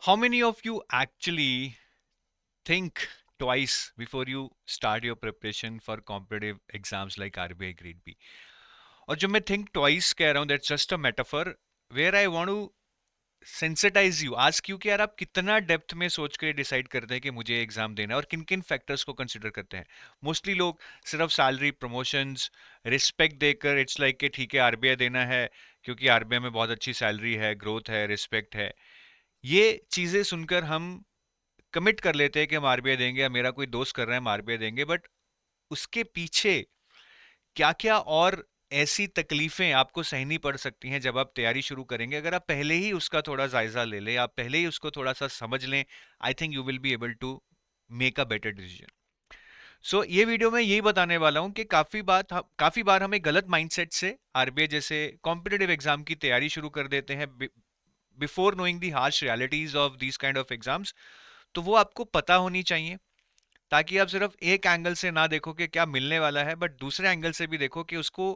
How many of you actually think twice before you start your preparation for competitive exams like RBI Grade B? और जब मैं think twice कह रहा हूँ, that's just a metaphor where I want to sensitize you, ask you कि यार आप कितना डेप्थ में सोच के डिसाइड करते हैं कि मुझे एग्जाम देना है और किन किन फैक्टर्स को कंसिडर करते हैं. मोस्टली लोग सिर्फ सैलरी, प्रमोशंस, रिस्पेक्ट देकर इट्स लाइक कि ठीक है आरबीआई देना है क्योंकि आरबीआई में बहुत अच्छी सैलरी है, ग्रोथ है, रिस्पेक्ट है. ये चीजें सुनकर हम कमिट कर लेते हैं कि हम आरबीआई देंगे या मेरा कोई दोस्त कर रहा है हम आरबीआई देंगे. बट उसके पीछे क्या क्या और ऐसी तकलीफें आपको सहनी पड़ सकती हैं जब आप तैयारी शुरू करेंगे, अगर आप पहले ही उसका थोड़ा जायजा ले लें, आप पहले ही उसको थोड़ा सा समझ लें, I think you will be able to make a better decision. So ये वीडियो में यही बताने वाला हूं कि काफी बार हमें गलत माइंडसेट से आरबीआई जैसे कॉम्पिटिटिव एग्जाम की तैयारी शुरू कर देते हैं before knowing the harsh realities of these kind of exams. तो वो आपको पता होनी चाहिए ताकि आप सिर्फ एक एंगल से ना देखो कि क्या मिलने वाला है, बट दूसरे एंगल से भी देखो कि उसको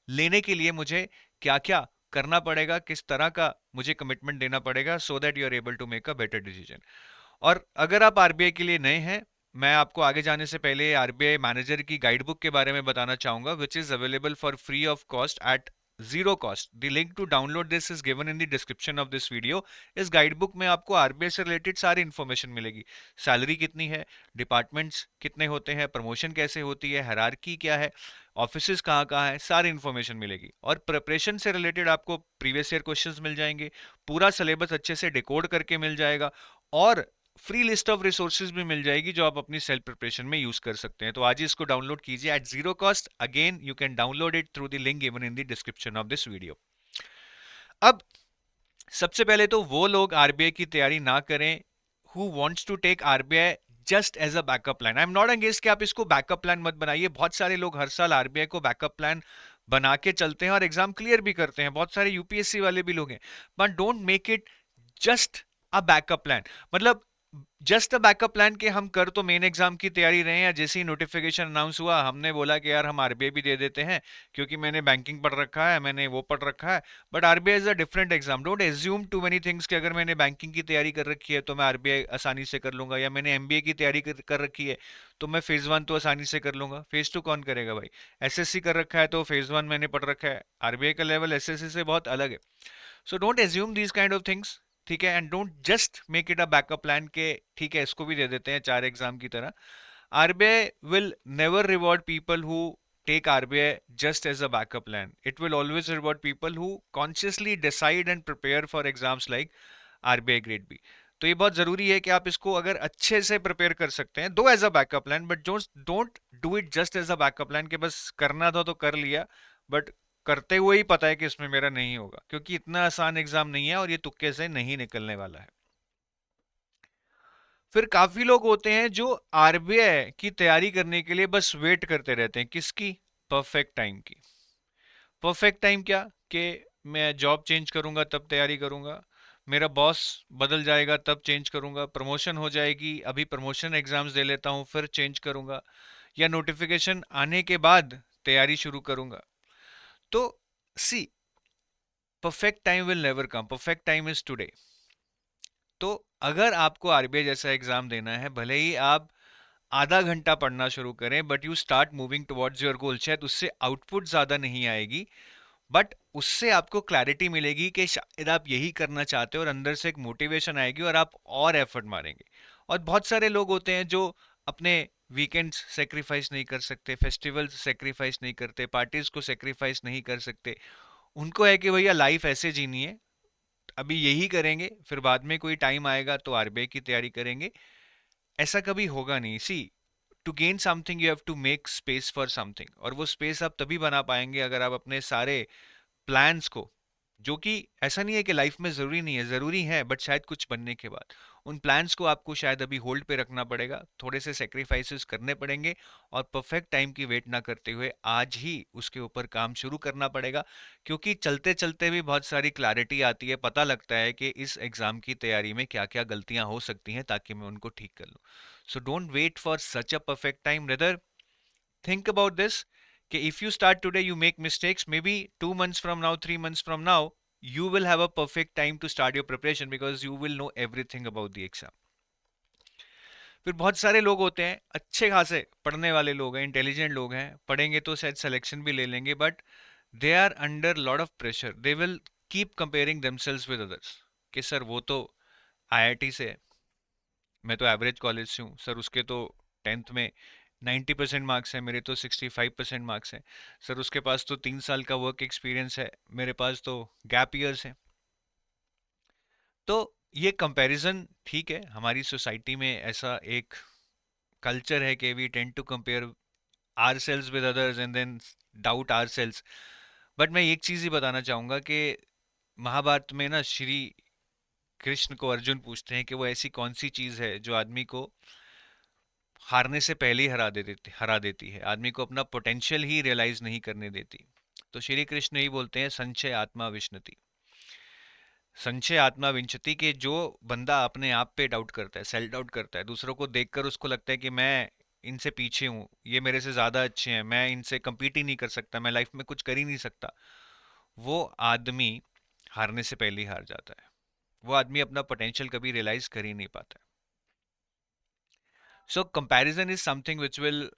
लेने के लिए मुझे क्या क्या करना पड़ेगा, किस तरह का मुझे कमिटमेंट देना पड़ेगा, so that you are able to make a better decision. और अगर आप आरबीआई के लिए नए हैं, मैं आपको आगे जाने से पहले आरबीआई मैनेजर की गाइड बुक के बारे में बताना चाहूंगा, which is available for free of cost at zero cost. The link to download this is given in the description of this video. इस गाइड बुक में आपको आरबीआई से रिलेटेड सारी इंफॉर्मेशन मिलेगी. सैलरी कितनी है, डिपार्टमेंट्स कितने होते हैं, प्रमोशन कैसे होती है, हायरार्की क्या है, ऑफिसेज कहाँ कहाँ है, सारी इंफॉर्मेशन मिलेगी. और प्रिपरेशन से रिलेटेड आपको प्रीवियस ईयर क्वेश्चंस मिल जाएंगे, पूरा सिलेबस अच्छे से डिकोड करके मिल जाएगा, और फ्री लिस्ट ऑफ रिसोर्सेज भी मिल जाएगी जो आप अपनी सेल्फ प्रिपरेशन में यूज कर सकते हैं. तो आज ही इसको डाउनलोड कीजिए at zero cost. Again you can download it through the link given in the description of this video. अब सबसे पहले तो वो लोग आरबीआई की तैयारी ना करें who wants to take RBI just as a backup plan. I am not against कि आप इसको बैकअप प्लान मत बनाइए. बहुत सारे लोग हर साल आरबीआई को बैकअप प्लान बना के चलते हैं और एग्जाम क्लियर भी करते हैं. बहुत सारे यूपीएससी वाले भी लोग हैं. But don't make it just a backup plan. मतलब जस्ट अ बैकअप प्लान के हम कर तो मेन एग्जाम की तैयारी रहे हैं, या जैसे ही नोटिफिकेशन अनाउंस हुआ हमने बोला कि यार हम आरबीआई भी दे देते हैं क्योंकि मैंने बैंकिंग पढ़ रखा है, मैंने वो पढ़ रखा है. But RBI is a different exam. Don't assume too many things कि अगर मैंने बैंकिंग की तैयारी कर रखी है तो मैं आरबीआई आसानी से कर लूंगा, या मैंने एमबीए की तैयारी कर रखी है तो मैं फेज वन तो आसानी से कर लूंगा. फेज टू कौन करेगा भाई? एसएससी कर रखा है तो फेज वन मैंने पढ़ रखा है. आरबीआई का लेवल एसएससी से बहुत अलग है. So don't assume these kind of things. ठीक है, and don't just make it a backup plan के ठीक है इसको भी दे देते हैं चार एग्जाम की तरह. RBI will never reward people who take RBI just as a backup plan. It will always reward people who consciously decide and prepare for exams like RBI Grade B. तो ये बहुत जरूरी है कि आप इसको अगर अच्छे से प्रिपेयर कर सकते हैं, though as a backup plan, but don't do it just as a backup plan के बस करना था तो कर लिया, बट करते हुए ही पता है कि इसमें मेरा नहीं होगा, क्योंकि इतना आसान एग्जाम नहीं है और ये तुक्के से नहीं निकलने वाला है. फिर काफी लोग होते हैं जो आरबीआई की तैयारी करने के लिए बस वेट करते रहते हैं. किसकी? परफेक्ट टाइम की. परफेक्ट टाइम क्या? कि मैं जॉब चेंज करूंगा तब तैयारी करूंगा, मेरा बॉस बदल जाएगा तब चेंज करूंगा, प्रमोशन हो जाएगी अभी प्रमोशन एग्जाम्स दे लेता हूं फिर चेंज करूंगा, या नोटिफिकेशन आने के बाद तैयारी शुरू करूंगा. तो see, perfect time will never come. Perfect time is today. तो अगर आपको आरबीआई जैसा एग्जाम देना है, भले ही आप आधा घंटा पढ़ना शुरू करें, but you start moving towards your goal. शायद उससे आउटपुट ज्यादा नहीं आएगी, बट उससे आपको क्लैरिटी मिलेगी कि शायद आप यही करना चाहते हो, और अंदर से एक मोटिवेशन आएगी और आप और एफर्ट मारेंगे. और बहुत सारे लोग होते हैं जो अपने वीकेंड्स सेक्रीफाइस नहीं कर सकते, फेस्टिवल्स सेक्रीफाइस नहीं करते, पार्टीज को सेक्रीफाइस नहीं कर सकते. उनको है कि भैया लाइफ ऐसे जीनी है, अभी यही करेंगे, फिर बाद में कोई टाइम आएगा तो आरबीआई की तैयारी करेंगे. ऐसा कभी होगा नहीं. See, to gain something you have to make space for something, और वो स्पेस आप तभी बना पाएंगे अगर आप अपने सारे प्लान्स को, जो कि ऐसा नहीं है कि लाइफ में जरूरी नहीं है, जरूरी है, बट शायद कुछ बनने के बाद उन प्लान्स को आपको शायद अभी होल्ड पे रखना पड़ेगा, थोड़े से सेक्रीफाइसेस करने पड़ेंगे, और परफेक्ट टाइम की वेट ना करते हुए आज ही उसके ऊपर काम शुरू करना पड़ेगा. क्योंकि चलते चलते भी बहुत सारी क्लैरिटी आती है, पता लगता है कि इस एग्जाम की तैयारी में क्या क्या गलतियां हो सकती हैं, ताकि मैं उनको ठीक कर लूं. So don't wait for such a perfect time, rather think about this कि if you start today you make mistakes, maybe 2 months from now, 3 months from now you will have a perfect time to start your preparation because you will know everything about the exam. फिर बहुत सारे लोग होते हैं अच्छे खासे पढ़ने वाले लोग हैं, इंटेलिजेंट लोग हैं, पढ़ेंगे तो शायद सिलेक्शन भी ले लेंगे, but they are under lot of pressure. They will keep comparing themselves with others कि सर वो तो आईआईटी से है, मैं तो एवरेज कॉलेज से हूँ, सर उसके तो 10th में 90% मार्क्स हैं, मेरे तो 65% मार्क्स हैं, सर उसके पास तो 3 साल का वर्क एक्सपीरियंस है, मेरे पास तो गैप ईयर्स हैं. तो ये कंपैरिजन ठीक है, हमारी सोसाइटी में ऐसा एक कल्चर है कि we tend to compare ourselves with others and then doubt ourselves. But मैं एक चीज ही बताना चाहूंगा कि महाभारत में ना श्री कृष्ण को अर्जुन पूछते हैं कि वो ऐसी कौन सी चीज है जो आदमी को हारने से पहले ही हरा देती है, आदमी को अपना पोटेंशियल ही रियलाइज नहीं करने देती. तो श्री कृष्ण ही बोलते हैं संचय आत्मा विष्णति. संचय आत्मा विंशति के जो बंदा अपने आप पे डाउट करता है, सेल्फ डाउट करता है, दूसरों को देखकर उसको लगता है कि मैं इनसे पीछे हूँ, ये मेरे से ज़्यादा अच्छे हैं, मैं इनसे compete ही नहीं कर सकता, मैं लाइफ में कुछ कर ही नहीं सकता, वो आदमी हारने से पहले ही हार जाता है. वो आदमी अपना पोटेंशियल कभी रियलाइज कर ही नहीं पाता है. So comparison is something which will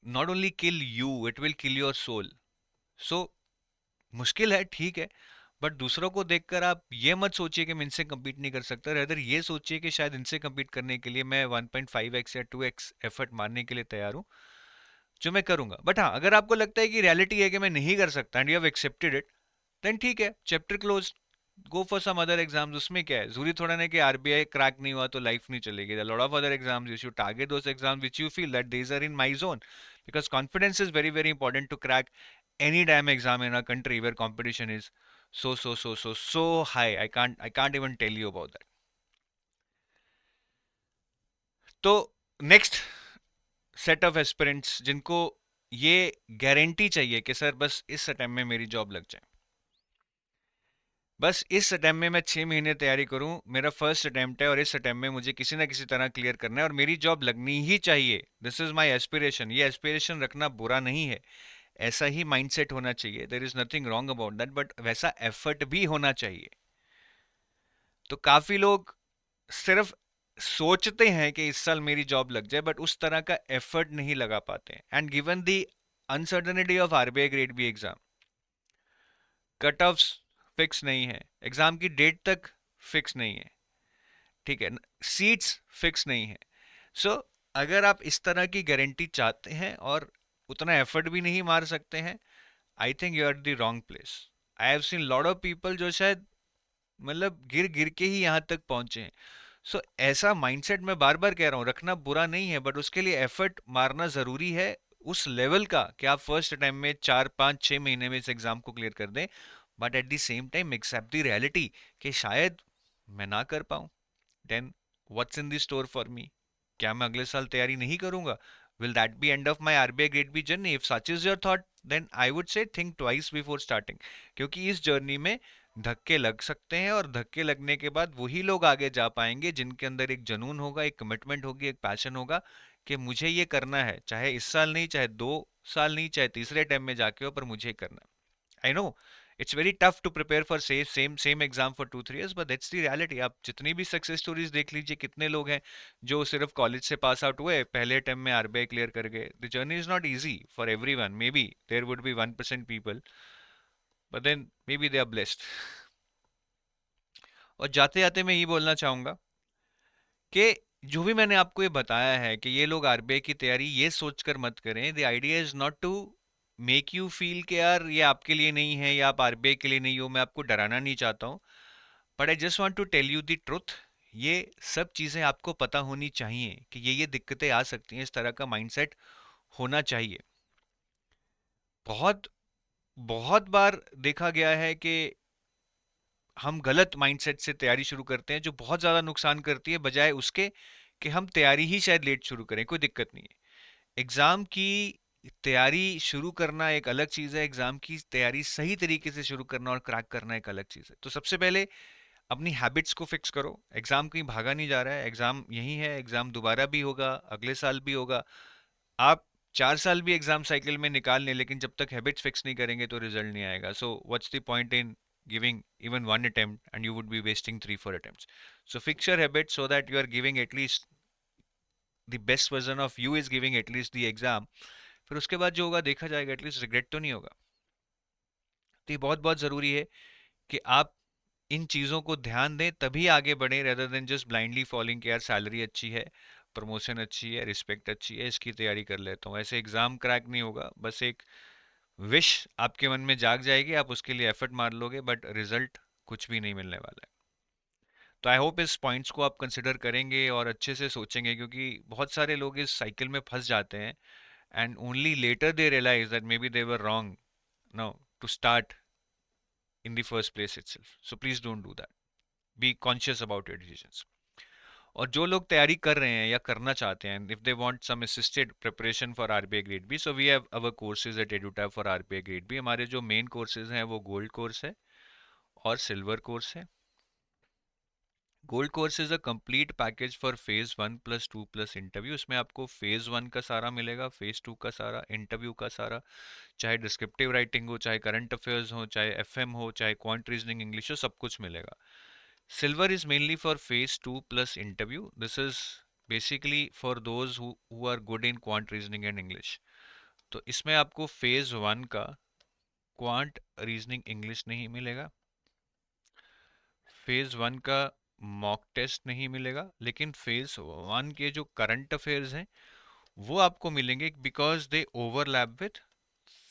not only kill you, it will kill your soul. So मुश्किल है, ठीक है, बट दूसरों को देखकर आप ये मत सोचिए कि मैं इनसे compete नहीं कर सकता, रेदर ये सोचिए कि शायद इनसे compete करने के लिए मैं 1.5x या 2x एफर्ट मारने के लिए तैयार हूँ, जो मैं करूंगा. बट हाँ, अगर आपको लगता है कि रियलिटी है कि मैं नहीं कर सकता and you have accepted it, then ठीक है, chapter close, go for some other exams. उसमें क्या है, जरूरी थोड़ा ना कि आरबीआई क्रैक नहीं हुआ तो लाइफ नहीं चलेगी. There are lot of other exams, you should target those exams which you feel that these are in my zone, because confidence is very very important to crack any damn exam in a country where competition is so high. I can't even tell you about that. तो next set of aspirants जिनको ये guarantee चाहिए कि sir बस इस attempt में मेरी job लग जाए, बस इस अटेम्प्ट में मैं 6 महीने तैयारी करूं, मेरा फर्स्ट अटेम्प्ट है और इस अटेम्प्ट में मुझे किसी ना किसी तरह क्लियर करना है और मेरी जॉब लगनी ही चाहिए, दिस इज माई एस्पिरेशन. ये एस्पिरेशन रखना बुरा नहीं है, ऐसा ही माइंडसेट होना चाहिए, there is nothing wrong about that, but वैसा एफर्ट भी होना चाहिए. तो काफी लोग सिर्फ सोचते हैं कि इस साल मेरी जॉब लग जाए, बट उस तरह का एफर्ट नहीं लगा पाते हैं. And given the uncertainty of RBI grade B exam, cut off fix नहीं है, एग्जाम की डेट तक फिक्स नहीं है, ठीक है, सीट्स फिक्स नहीं है. सो अगर आप इस तरह की गारंटी चाहते हैं और उतना एफर्ट भी नहीं मार सकते हैं, I think you are the wrong place. I have seen lot of people जो शायद मतलब गिर गिर के ही यहाँ तक पहुंचे हैं. सो ऐसा माइंडसेट मैं बार बार कह रहा हूँ रखना बुरा नहीं है, बट उसके लिए एफर्ट मारना जरूरी है उस लेवल का कि आप फर्स्ट अटेम्प्ट में 4 5 6 महीने में इस एग्जाम को क्लियर कर दें. But at the same time accept the reality कि शायद मैं ना कर पाऊँ. Then what's in the store for me? क्या मैं अगले साल तैयारी नहीं करूंगा? Will that be end of my RBI grade B journey? If such is your thought, then I would say think twice before starting. क्योंकि इस जर्नी में धक्के लग सकते हैं और धक्के लगने के बाद वही लोग आगे जा पाएंगे जिनके अंदर एक जुनून होगा, एक कमिटमेंट होगी, एक पैशन होगा कि मुझे ये करना है, चाहे इस साल नहीं, चाहे 2 साल नहीं, चाहे तीसरे टाइम में जाके हो, पर मुझे करना है. I know it's very tough to prepare for same exam for 2 3 years, but that's the reality. आप जितनी भी सक्सेस स्टोरीज देख लीजिए, कितने लोग हैं जो सिर्फ कॉलेज से पास आउट हुए, पहले अटेम्प्ट में आरबीआई क्लियर कर गए. The journey is not easy for everyone. Maybe there would be 1% पीपल, but then maybe they are blessed. और जाते जाते मैं ये बोलना चाहूंगा कि जो भी मैंने आपको ये बताया है कि ये लोग आरबीआई की तैयारी ये सोचकर मत करें. The idea is not to make you feel कि यार ये आपके लिए नहीं है या आप आरबीआई के लिए नहीं हो. मैं आपको डराना नहीं चाहता हूँ, but I just want to tell you the truth. ये सब चीज़ें आपको पता होनी चाहिए कि ये दिक्कतें आ सकती हैं, इस तरह का माइंडसेट होना चाहिए. बहुत बहुत बार देखा गया है कि हम गलत माइंडसेट से तैयारी शुरू करते हैं जो बहुत ज़्यादा नुकसान करती है, बजाय उसके कि हम तैयारी ही शायद लेट शुरू करें. कोई दिक्कत नहीं है, एग्ज़ाम की तैयारी शुरू करना एक अलग चीज़ है, एग्ज़ाम की तैयारी सही तरीके से शुरू करना और क्रैक करना एक अलग चीज़ है. तो सबसे पहले अपनी हैबिट्स को फिक्स करो. एग्ज़ाम कहीं भागा नहीं जा रहा है, एग्ज़ाम यही है, एग्ज़ाम दोबारा भी होगा, अगले साल भी होगा. आप 4 साल भी एग्ज़ाम साइकिल में निकाल लें, लेकिन जब तक हैबिट्स फिक्स नहीं करेंगे तो रिजल्ट नहीं आएगा. So what's the point in giving even one attempt and you would be wasting 3 4 attempts. So fix your habit so that you are giving at least the best version of you is giving at least the exam. फिर उसके बाद जो होगा देखा जाएगा, at least regret तो नहीं होगा. तो ये बहुत बहुत ज़रूरी है कि आप इन चीज़ों को ध्यान दें तभी आगे बढ़ें, rather than just blindly following कि यार सैलरी अच्छी है, प्रमोशन अच्छी है, रिस्पेक्ट अच्छी है, इसकी तैयारी कर लेता हूँ. ऐसे एग्ज़ाम क्रैक नहीं होगा. बस एक विश आपके मन में जाग जाएगी, आप उसके लिए एफर्ट मार लोगे, बट रिजल्ट कुछ भी नहीं मिलने वाला है. तो आई होप इस पॉइंट्स को आप कंसिडर करेंगे और अच्छे से सोचेंगे, क्योंकि बहुत सारे लोग इस साइकिल में फंस जाते हैं and only later they realise that maybe they were wrong no to start in the first place itself. So please don't do that. Be conscious about your decisions. और जो लोग तैयारी कर रहे हैं या करना चाहते हैं, if they want some assisted preparation for RBI Grade B, so we have our courses at EduTab for RBI Grade B. हमारे जो मेन कोर्सेज हैं वो गोल्ड कोर्स है और सिल्वर कोर्स है. Gold course is a complete package for phase 1 + 2 + interview. इसमें आपको phase 1 का सारा मिलेगा, फेज 2 का सारा, इंटरव्यू का सारा, चाहे डिस्क्रिप्टिव राइटिंग हो, चाहे करंट अफेयर्स हो, चाहे एफएम हो, चाहे क्वांट रीजनिंग इंग्लिश हो, सब कुछ मिलेगा. Silver is mainly for phase 2 + interview. This is basically for those who are good in quant reasoning and English. तो इसमें आपको फेज 1 का क्वांट रीजनिंग इंग्लिश नहीं मिलेगा, फेज 1 का मॉक टेस्ट नहीं मिलेगा, लेकिन फेज 1 के जो करंट अफेयर्स हैं वो आपको मिलेंगे because they overlap with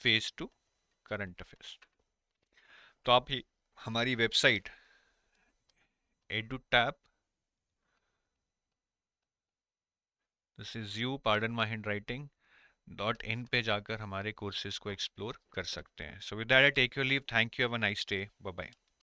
phase 2 current affairs. तो आप ही हमारी website edutap, this is you pardon my hand writing .in पे जाकर हमारे कोर्सेज को एक्सप्लोर कर सकते हैं. So with that I take your leave. Thank you. Have a nice day. Bye bye.